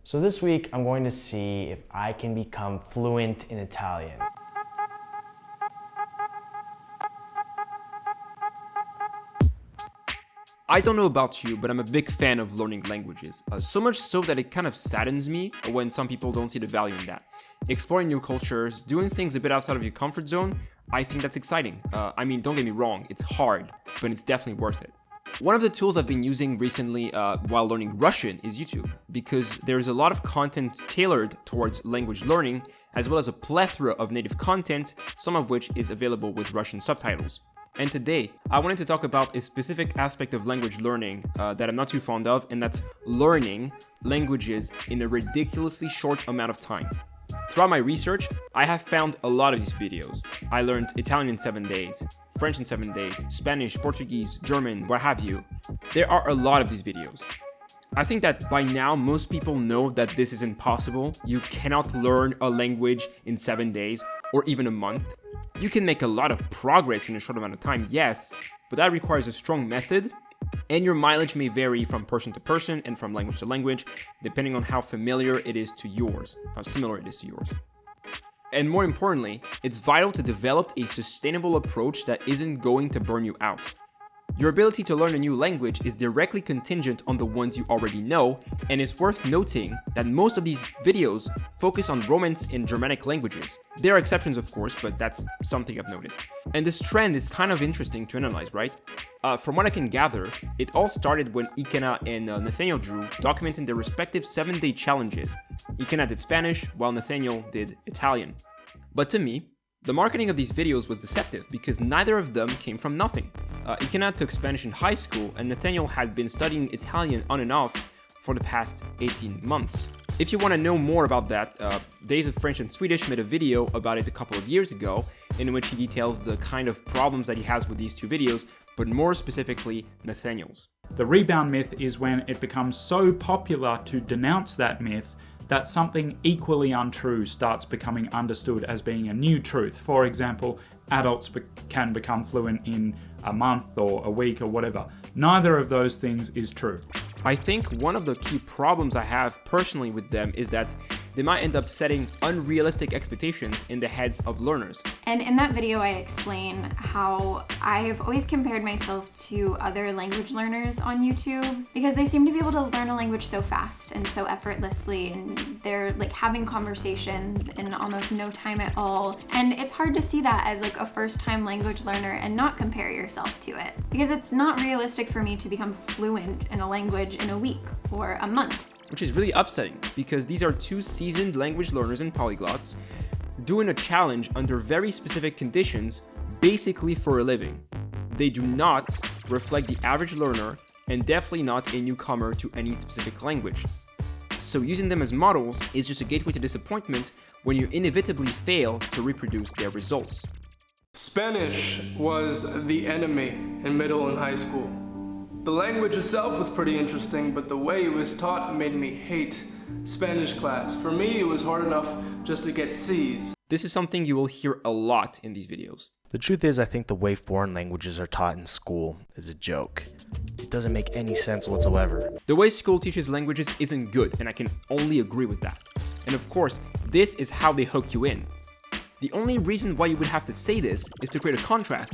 So this week, I'm going to see if I can become fluent in Italian. I don't know about you, but I'm a big fan of learning languages. So much so that it kind of saddens me when some people don't see the value in that. Exploring new cultures, doing things a bit outside of your comfort zone, I think that's exciting. Don't get me wrong, it's hard, but it's definitely worth it. One of the tools I've been using recently while learning Russian is YouTube, because there's a lot of content tailored towards language learning, as well as a plethora of native content, some of which is available with Russian subtitles. And today, I wanted to talk about a specific aspect of language learning that I'm not too fond of, and that's learning languages in a ridiculously short amount of time. Throughout my research, I have found a lot of these videos. I learned Italian in 7 days, French in 7 days, Spanish, Portuguese, German, what have you. There are a lot of these videos. I think that by now, most people know that this is impossible. You cannot learn a language in 7 days or even a month. You can make a lot of progress in a short amount of time, yes, but that requires a strong method, and your mileage may vary from person to person and from language to language, depending on how familiar it is to yours, how similar it is to yours. And more importantly, it's vital to develop a sustainable approach that isn't going to burn you out. Your ability to learn a new language is directly contingent on the ones you already know, and it's worth noting that most of these videos focus on Romance in Germanic languages. There are exceptions, of course, but that's something I've noticed. And this trend is kind of interesting to analyze, right? From what I can gather, it all started when Ikena and Nathaniel Drew documented their respective 7-day challenges. Ikena did Spanish, while Nathaniel did Italian. But to me, the marketing of these videos was deceptive because neither of them came from nothing. Ikena took Spanish in high school, and Nathaniel had been studying Italian on and off for the past 18 months. If you want to know more about that, Days of French and Swedish made a video about it a couple of years ago, in which he details the kind of problems that he has with these two videos, but more specifically, Nathaniel's. The rebound myth is when it becomes so popular to denounce that myth that something equally untrue starts becoming understood as being a new truth. For example, adults can become fluent in a month or a week or whatever. Neither of those things is true. I think one of the key problems I have personally with them is that they might end up setting unrealistic expectations in the heads of learners. And in that video, I explain how I have always compared myself to other language learners on YouTube because they seem to be able to learn a language so fast and so effortlessly, and they're like having conversations in almost no time at all. And it's hard to see that as like a first-time language learner and not compare yourself to it because it's not realistic for me to become fluent in a language in a week or a month. Which is really upsetting because these are two seasoned language learners and polyglots doing a challenge under very specific conditions, basically for a living. They do not reflect the average learner and definitely not a newcomer to any specific language. So using them as models is just a gateway to disappointment when you inevitably fail to reproduce their results. Spanish was the enemy in middle and high school. The language itself was pretty interesting, but the way it was taught made me hate Spanish class. For me, it was hard enough just to get C's. This is something you will hear a lot in these videos. The truth is, I think the way foreign languages are taught in school is a joke. It doesn't make any sense whatsoever. The way school teaches languages isn't good, and I can only agree with that. And of course, this is how they hook you in. The only reason why you would have to say this is to create a contrast.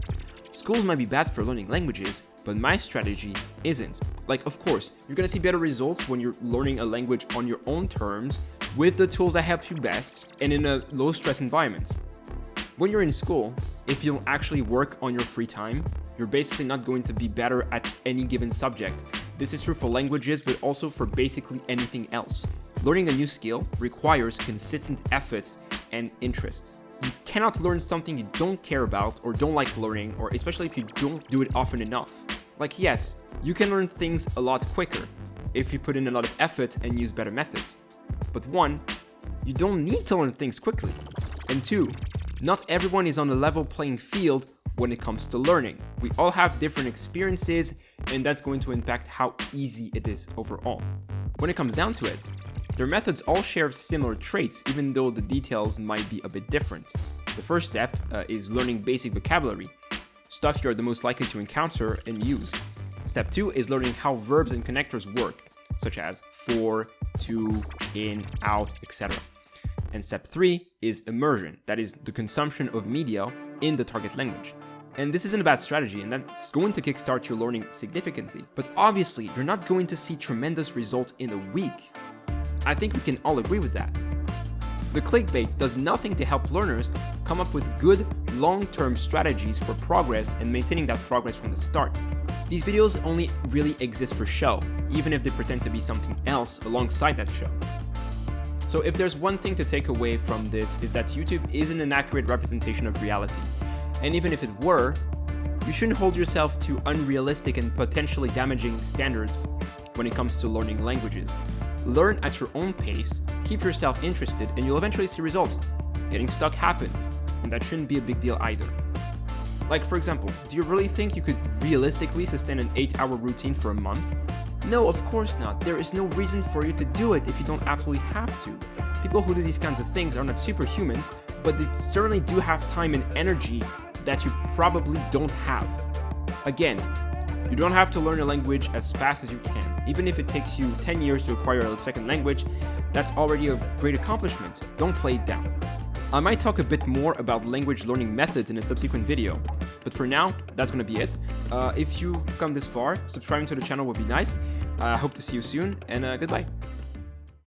Schools might be bad for learning languages, but my strategy isn't. Like, of course, you're gonna see better results when you're learning a language on your own terms, with the tools that help you best, and in a low-stress environment. When you're in school, if you don't actually work on your free time, you're basically not going to be better at any given subject. This is true for languages, but also for basically anything else. Learning a new skill requires consistent efforts and interest. You cannot learn something you don't care about or don't like learning, or especially if you don't do it often enough. Like, yes, you can learn things a lot quicker if you put in a lot of effort and use better methods. But 1, you don't need to learn things quickly. And 2, not everyone is on a level playing field when it comes to learning. We all have different experiences, and that's going to impact how easy it is overall. When it comes down to it, their methods all share similar traits, even though the details might be a bit different. The first step is learning basic vocabulary, stuff you're the most likely to encounter and use. Step 2 is learning how verbs and connectors work. such as for, to, in, out, etc. And step 3 is immersion, that is the consumption of media in the target language. And this isn't a bad strategy, and that's going to kickstart your learning significantly. But obviously, you're not going to see tremendous results in a week. I think we can all agree with that. The clickbait does nothing to help learners come up with good, long-term strategies for progress and maintaining that progress from the start. These videos only really exist for show, even if they pretend to be something else alongside that show. So if there's one thing to take away from this, is that YouTube isn't an accurate representation of reality. And even if it were, you shouldn't hold yourself to unrealistic and potentially damaging standards when it comes to learning languages. Learn at your own pace, keep yourself interested, and you'll eventually see results. Getting stuck happens, and that shouldn't be a big deal either. Like, for example, do you really think you could realistically sustain an 8-hour routine for a month? No, of course not. There is no reason for you to do it if you don't absolutely have to. People who do these kinds of things are not superhumans, but they certainly do have time and energy that you probably don't have. Again, you don't have to learn a language as fast as you can. Even if it takes you 10 years to acquire a second language, that's already a great accomplishment. Don't play it down. I might talk a bit more about language learning methods in a subsequent video, but for now, that's gonna be it. If you've come this far, subscribing to the channel would be nice. I hope to see you soon, and goodbye.